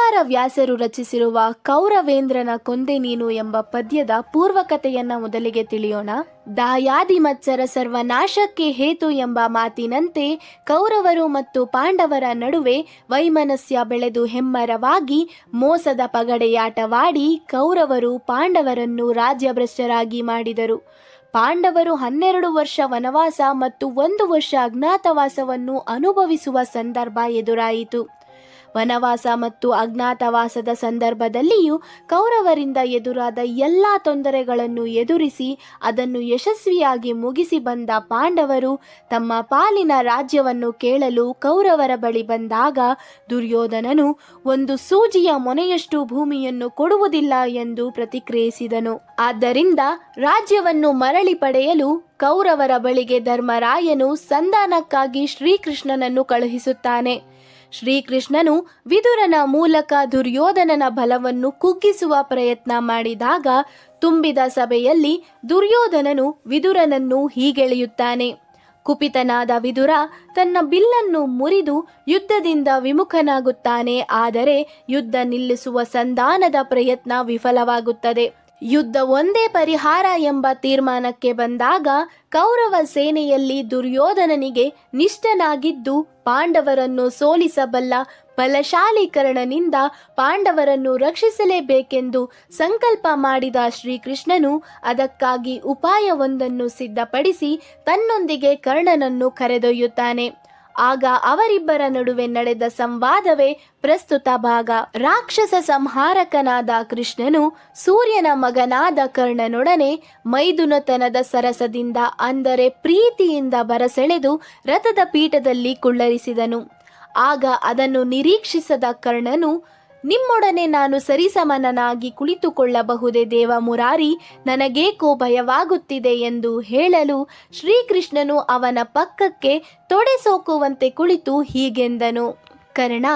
ಕುಮಾರ ವ್ಯಾಸರು ರಚಿಸಿರುವ ಕೌರವೇಂದ್ರನ ಕೊಂದೆ ನೀನು ಎಂಬ ಪದ್ಯದ ಪೂರ್ವಕತೆಯನ್ನ ಮೊದಲಿಗೆ ತಿಳಿಯೋಣ. ದಾಯಾದಿ ಮತ್ಸರ ಸರ್ವನಾಶಕ್ಕೆ ಹೇತು ಎಂಬ ಮಾತಿನಂತೆ ಕೌರವರು ಮತ್ತು ಪಾಂಡವರ ನಡುವೆ ವೈಮನಸ್ಯ ಬೆಳೆದು ಹೆಮ್ಮರವಾಗಿ ಮೋಸದ ಪಗಡೆಯಾಟವಾಡಿ ಕೌರವರು ಪಾಂಡವರನ್ನು ರಾಜ್ಯಭ್ರಷ್ಟರಾಗಿ ಮಾಡಿದರು. ಪಾಂಡವರು 12 ವರ್ಷ ವನವಾಸ ಮತ್ತು 1 ವರ್ಷ ಅಜ್ಞಾತವಾಸವನ್ನು ಅನುಭವಿಸುವ ಸಂದರ್ಭ ಎದುರಾಯಿತು. ವನವಾಸ ಮತ್ತು ಅಜ್ಞಾತವಾಸದ ಸಂದರ್ಭದಲ್ಲಿಯೂ ಕೌರವರಿಂದ ಎದುರಾದ ಎಲ್ಲ ತೊಂದರೆಗಳನ್ನು ಎದುರಿಸಿ ಅದನ್ನು ಯಶಸ್ವಿಯಾಗಿ ಮುಗಿಸಿ ಬಂದ ಪಾಂಡವರು ತಮ್ಮ ಪಾಲಿನ ರಾಜ್ಯವನ್ನು ಕೇಳಲು ಕೌರವರ ಬಳಿ ಬಂದಾಗ ದುರ್ಯೋಧನನು ಒಂದು ಸೂಜಿಯ ಮೊನೆಯಷ್ಟು ಭೂಮಿಯನ್ನು ಕೊಡುವುದಿಲ್ಲ ಎಂದು ಪ್ರತಿಕ್ರಿಯಿಸಿದನು. ಆದ್ದರಿಂದ ರಾಜ್ಯವನ್ನು ಮರಳಿ ಪಡೆಯಲು ಕೌರವರ ಬಳಿಗೆ ಧರ್ಮರಾಯನು ಸಂಧಾನಕ್ಕಾಗಿ ಶ್ರೀಕೃಷ್ಣನನ್ನು ಕಳುಹಿಸುತ್ತಾನೆ. ಶ್ರೀಕೃಷ್ಣನು ವಿದುರನ ಮೂಲಕ ದುರ್ಯೋಧನನ ಬಲವನ್ನು ಕುಗ್ಗಿಸುವ ಪ್ರಯತ್ನ ಮಾಡಿದಾಗ ತುಂಬಿದ ಸಭೆಯಲ್ಲಿ ದುರ್ಯೋಧನನು ವಿದುರನನ್ನು ಹೀಗೆಳೆಯುತ್ತಾನೆ. ಕುಪಿತನಾದ ವಿದುರ ತನ್ನ ಬಿಲ್ಲನ್ನು ಮುರಿದು ಯುದ್ಧದಿಂದ ವಿಮುಖನಾಗುತ್ತಾನೆ. ಆದರೆ ಯುದ್ಧ ನಿಲ್ಲಿಸುವ ಸಂಧಾನದ ಪ್ರಯತ್ನ ವಿಫಲವಾಗುತ್ತದೆ. ಯುದ್ಧ ಒಂದೇ ಪರಿಹಾರ ಎಂಬ ತೀರ್ಮಾನಕ್ಕೆ ಬಂದಾಗ ಕೌರವ ಸೇನೆಯಲ್ಲಿ ದುರ್ಯೋಧನನಿಗೆ ನಿಷ್ಠನಾಗಿದ್ದು ಪಾಂಡವರನ್ನು ಸೋಲಿಸಬಲ್ಲ ಬಲಶಾಲಿ ಕರ್ಣನಿಂದ ಪಾಂಡವರನ್ನು ರಕ್ಷಿಸಲೇಬೇಕೆಂದು ಸಂಕಲ್ಪ ಮಾಡಿದ ಶ್ರೀಕೃಷ್ಣನು ಅದಕ್ಕಾಗಿ ಉಪಾಯವೊಂದನ್ನು ಸಿದ್ಧಪಡಿಸಿ ತನ್ನೊಂದಿಗೆ ಕರ್ಣನನ್ನು ಕರೆದೊಯ್ಯುತ್ತಾನೆ. ಆಗ ಅವರಿಬ್ಬರ ನಡುವೆ ನಡೆದ ಸಂವಾದವೇ ಪ್ರಸ್ತುತ ಭಾಗ. ರಾಕ್ಷಸ ಸಂಹಾರಕನಾದ ಕೃಷ್ಣನು ಸೂರ್ಯನ ಮಗನಾದ ಕರ್ಣನೊಡನೆ ಮೈದುನತನದ ಸರಸದಿಂದ ಅಂದರೆ ಪ್ರೀತಿಯಿಂದ ಬರಸೆಳೆದು ರಥದ ಪೀಠದಲ್ಲಿ ಕುಳ್ಳರಿಸಿದನು. ಆಗ ಅದನ್ನು ನಿರೀಕ್ಷಿಸದ ಕರ್ಣನು, ನಿಮ್ಮೊಡನೆ ನಾನು ಸರಿಸಮನನಾಗಿ ಕುಳಿತುಕೊಳ್ಳಬಹುದೇ ದೇವ ಮುರಾರಿ, ನನಗೇಕೋ ಭಯವಾಗುತ್ತಿದೆ ಎಂದು ಹೇಳಲು ಶ್ರೀಕೃಷ್ಣನು ಅವನ ಪಕ್ಕಕ್ಕೆ ತೊಡೆಸೋಕುವಂತೆ ಕುಳಿತು ಹೀಗೆಂದನು. ಕರ್ಣ,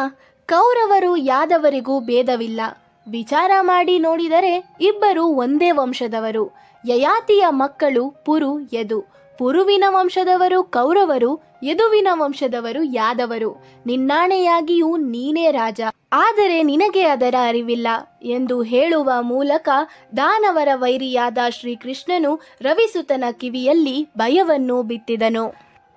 ಕೌರವರು ಯಾದವರಿಗೂ ಭೇದವಿಲ್ಲ. ವಿಚಾರ ಮಾಡಿ ನೋಡಿದರೆ ಇಬ್ಬರು ಒಂದೇ ವಂಶದವರು. ಯಯಾತಿಯ ಮಕ್ಕಳು ಪುರು, ಯದು. ಪುರುವಿನ ವಂಶದವರು ಕೌರವರು, ಯದುವಿನ ವಂಶದವರು ಯಾದವರು. ನಿನ್ನಾಣೆಯಾಗಿಯೂ ನೀನೇ ರಾಜ, ಆದರೆ ನಿನಗೆ ಅದರ ಅರಿವಿಲ್ಲ ಎಂದು ಹೇಳುವ ಮೂಲಕ ದಾನವರ ವೈರಿಯಾದ ಶ್ರೀಕೃಷ್ಣನು ರವಿಸುತನ ಕಿವಿಯಲ್ಲಿ ಭಯವನ್ನು ಬಿತ್ತಿದನು.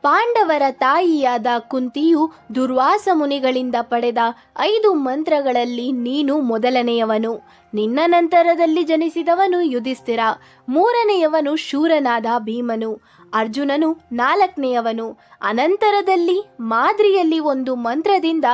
ಪಾಂಡವರ ತಾಯಿಯಾದ ಕುಂತಿಯು ದುರ್ವಾಸ ಮುನಿಗಳಿಂದ ಪಡೆದ 5 ಮಂತ್ರಗಳಲ್ಲಿ ನೀನು ಮೊದಲನೆಯವನು. ನಿನ್ನ ನಂತರದಲ್ಲಿ ಜನಿಸಿದವನು ಯುಧಿಷ್ಠಿರ. 3ನೆಯವನು ಶೂರನಾದ ಭೀಮನು. ಅರ್ಜುನನು 4ನೆಯವನು. ಅನಂತರದಲ್ಲಿ ಮಾದ್ರಿಯಲ್ಲಿ ಒಂದು ಮಂತ್ರದಿಂದ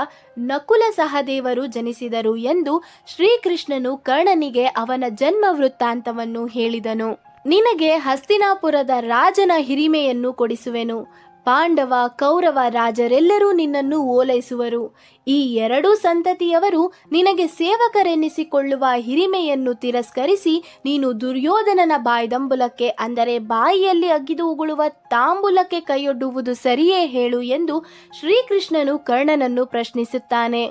ನಕುಲ ಸಹದೇವರು ಜನಿಸಿದರು ಎಂದು ಶ್ರೀಕೃಷ್ಣನು ಕರ್ಣನಿಗೆ ಅವನ ಜನ್ಮ ವೃತ್ತಾಂತವನ್ನು ಹೇಳಿದನು. ನಿನಗೆ ಹಸ್ತಿನಾಪುರದ ರಾಜನ ಹಿರಿಮೆಯನ್ನು ಕೊಡಿಸುವೆನು. ಪಾಂಡವ ಕೌರವ ರಾಜರೆಲ್ಲರೂ ನಿನ್ನನ್ನು ಓಲೈಸುವರು. ಈ 2 ಸಂತತಿಯವರು ನಿನಗೆ ಸೇವಕರೆನ್ನಿಸಿಕೊಳ್ಳುವ ಹಿರಿಮೆಯನ್ನು ತಿರಸ್ಕರಿಸಿ ನೀನು ದುರ್ಯೋಧನನ ಬಾಯ್ದಂಬುಲಕ್ಕೆ ಅಂದರೆ ಬಾಯಿಯಲ್ಲಿ ಅಗಿದು ಉಗುಳುವ ತಾಂಬೂಲಕ್ಕೆ ಕೈಯೊಡ್ಡುವುದು ಸರಿಯೇ ಹೇಳು ಎಂದು ಶ್ರೀಕೃಷ್ಣನು ಕರ್ಣನನ್ನು ಪ್ರಶ್ನಿಸುತ್ತಾನೆ.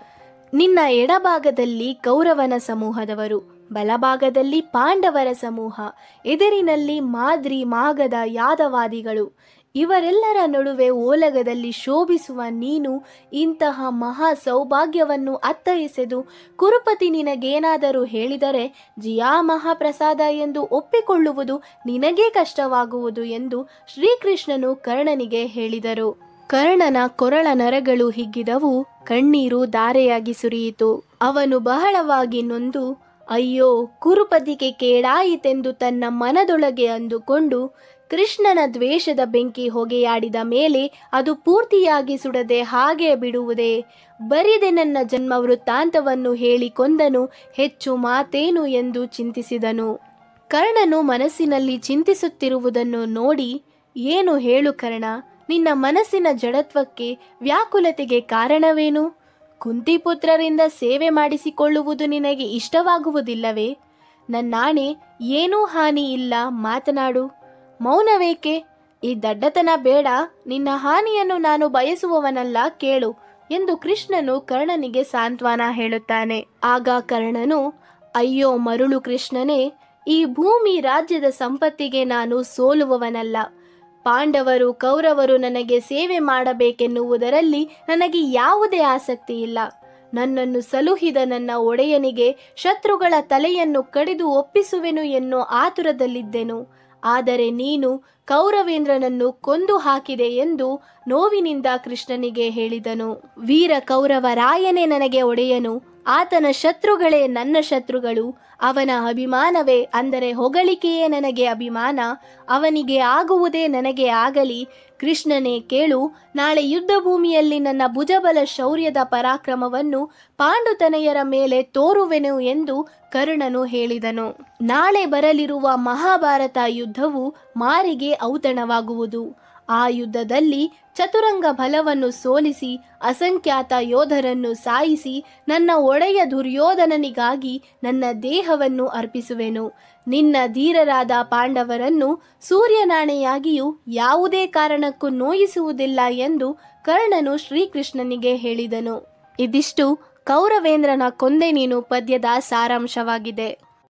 ನಿನ್ನ ಎಡಭಾಗದಲ್ಲಿ ಕೌರವನ ಸಮೂಹದವರು, ಬಲಭಾಗದಲ್ಲಿ ಪಾಂಡವರ ಸಮೂಹ, ಎದುರಿನಲ್ಲಿ ಮಾದ್ರಿ ಮಾಗದ ಯಾದವಾದಿಗಳು. ಇವರೆಲ್ಲರ ನಡುವೆ ಓಲಗದಲ್ಲಿ ಶೋಭಿಸುವ ನೀನು ಇಂತಹ ಮಹಾ ಸೌಭಾಗ್ಯವನ್ನು ಅತ್ತೈಸೆದು ಕುರುಪತಿ ನಿನಗೇನಾದರೂ ಹೇಳಿದರೆ ಜಿಯಾ ಮಹಾಪ್ರಸಾದ ಎಂದು ಒಪ್ಪಿಕೊಳ್ಳುವುದು ನಿನಗೇ ಕಷ್ಟವಾಗುವುದು ಎಂದು ಶ್ರೀಕೃಷ್ಣನು ಕರ್ಣನಿಗೆ ಹೇಳಿದರು. ಕರ್ಣನ ಕೊರಳ ನರಗಳು ಹಿಗ್ಗಿದವು, ಕಣ್ಣೀರು ಧಾರೆಯಾಗಿ ಸುರಿಯಿತು. ಅವನು ಬಹಳವಾಗಿ ನೊಂದು ಅಯ್ಯೋ ಕುರುಪತಿಗೆ ಕೇಡಾಯಿತೆಂದು ತನ್ನ ಮನದೊಳಗೆ ಅಂದುಕೊಂಡು ಕೃಷ್ಣನ ದ್ವೇಷದ ಬೆಂಕಿ ಹೊಗೆಯಾಡಿದ ಮೇಲೆ ಅದು ಪೂರ್ತಿಯಾಗಿ ಸುಡದೆ ಹಾಗೆ ಬಿಡುವುದೇ, ಬರಿದೆ ನನ್ನ ಜನ್ಮ ವೃತ್ತಾಂತವನ್ನು ಹೇಳಿ ಕೊಂದನು, ಹೆಚ್ಚು ಮಾತೇನು ಎಂದು ಚಿಂತಿಸಿದನು. ಕರ್ಣನು ಮನಸ್ಸಿನಲ್ಲಿ ಚಿಂತಿಸುತ್ತಿರುವುದನ್ನು ನೋಡಿ, ಏನು ಹೇಳು ಕರ್ಣ, ನಿನ್ನ ಮನಸ್ಸಿನ ಜಡತ್ವಕ್ಕೆ ವ್ಯಾಕುಲತೆಗೆ ಕಾರಣವೇನು? ಕುಂತಿಪುತ್ರರಿಂದ ಸೇವೆ ಮಾಡಿಸಿಕೊಳ್ಳುವುದು ನಿನಗೆ ಇಷ್ಟವಾಗುವುದಿಲ್ಲವೇ? ನನ್ನಾಣೆ ಏನೂ ಹಾನಿ ಇಲ್ಲ, ಮಾತನಾಡು. ಮೌನವೇಕೆ? ಈ ದಡ್ಡತನ ಬೇಡ. ನಿನ್ನ ಹಾನಿಯನ್ನು ನಾನು ಬಯಸುವವನಲ್ಲ, ಕೇಳು ಎಂದು ಕೃಷ್ಣನು ಕರ್ಣನಿಗೆ ಸಾಂತ್ವನ ಹೇಳುತ್ತಾನೆ. ಆಗ ಕರ್ಣನು, ಅಯ್ಯೋ ಮರುಳು ಕೃಷ್ಣನೇ, ಈ ಭೂಮಿ ರಾಜ್ಯದ ಸಂಪತ್ತಿಗೆ ನಾನು ಸೋಲುವವನಲ್ಲ. ಪಾಂಡವರು ಕೌರವರು ನನಗೆ ಸೇವೆ ಮಾಡಬೇಕೆನ್ನುವುದರಲ್ಲಿ ನನಗೆ ಯಾವುದೇ ಆಸಕ್ತಿ ಇಲ್ಲ. ನನ್ನನ್ನು ಸಲುಹಿದ ನನ್ನ ಒಡೆಯನಿಗೆ ಶತ್ರುಗಳ ತಲೆಯನ್ನು ಕಡಿದು ಒಪ್ಪಿಸುವೆನು ಎನ್ನೋ ಆತುರದಲ್ಲಿದ್ದೆನು. ಆದರೆ ನೀನು ಕೌರವೇಂದ್ರನನ್ನು ಕೊಂದು ಹಾಕಿದೆ ಎಂದು ನೋವಿನಿಂದ ಕೃಷ್ಣನಿಗೆ ಹೇಳಿದನು. ವೀರ ಕೌರವರಾಯನೇ ನನಗೆ ಒಡೆಯನು, ಆತನ ಶತ್ರುಗಳೇ ನನ್ನ ಶತ್ರುಗಳು. ಅವನ ಅಭಿಮಾನವೇ ಅಂದರೆ ಹೊಗಳಿಕೆಯೇ ನನಗೆ ಅಭಿಮಾನ, ಅವನಿಗೆ ಆಗುವುದೇ ನನಗೆ ಆಗಲಿ. ಕೃಷ್ಣನೇ ಕೇಳು, ನಾಳೆ ಯುದ್ಧ ಭೂಮಿಯಲ್ಲಿ ನನ್ನ ಭುಜಬಲ ಶೌರ್ಯದ ಪರಾಕ್ರಮವನ್ನು ಪಾಂಡುತನೆಯರ ಮೇಲೆ ತೋರುವೆನು ಎಂದು ಕರ್ಣನು ಹೇಳಿದನು. ನಾಳೆ ಬರಲಿರುವ ಮಹಾಭಾರತ ಯುದ್ಧವು ಮಾರಿಗೆ ಔತಣವಾಗುವುದು. ಆ ಯುದ್ಧದಲ್ಲಿ ಚತುರಂಗ ಬಲವನ್ನು ಸೋಲಿಸಿ ಅಸಂಖ್ಯಾತ ಯೋಧರನ್ನು ಸಾಯಿಸಿ ನನ್ನ ಒಡೆಯ ದುರ್ಯೋಧನನಿಗಾಗಿ ನನ್ನ ದೇಹವನ್ನು ಅರ್ಪಿಸುವೆನು. ನಿನ್ನ ಧೀರರಾದ ಪಾಂಡವರನ್ನು ಸೂರ್ಯನಾಣೆಯಾಗಿಯೂ ಯಾವುದೇ ಕಾರಣಕ್ಕೂ ನೋಯಿಸುವುದಿಲ್ಲ ಎಂದು ಕರ್ಣನು ಶ್ರೀಕೃಷ್ಣನಿಗೆ ಹೇಳಿದನು. ಇದಿಷ್ಟು ಕೌರವೇಂದ್ರನ ಕೊಂದೆ ನೀನು ಪದ್ಯದ ಸಾರಾಂಶವಾಗಿದೆ.